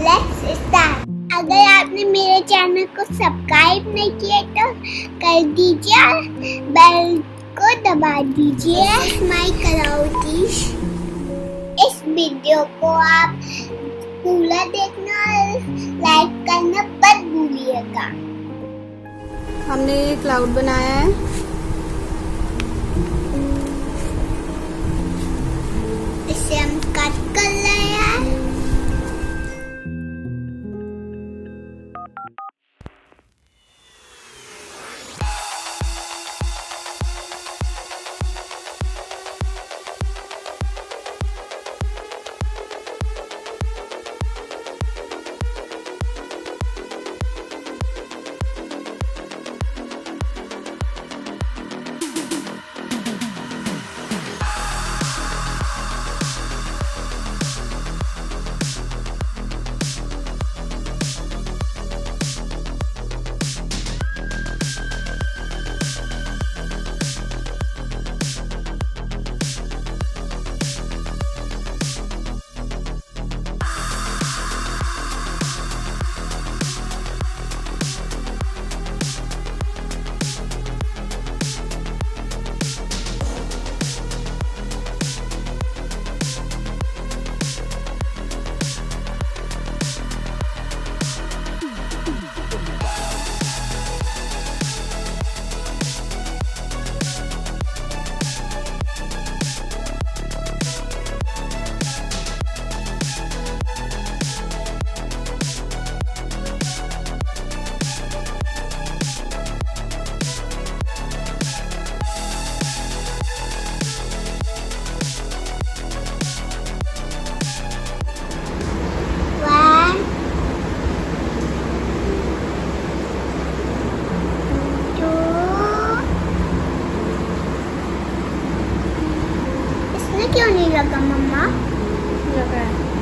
Let's start. अगर आपने मेरे चैनल को सब्सक्राइब नहीं किया तो कर दीजिए, बेल को दबा दीजिए। माय कलाउटी, इस वीडियो को आप पूरा देखना और लाइक करना मत भूलिएगा। हमने ये क्लाउड बनाया है। इसे हम कट कर रहे हैं। क्यों नहीं लगा मम्मा? लगा है।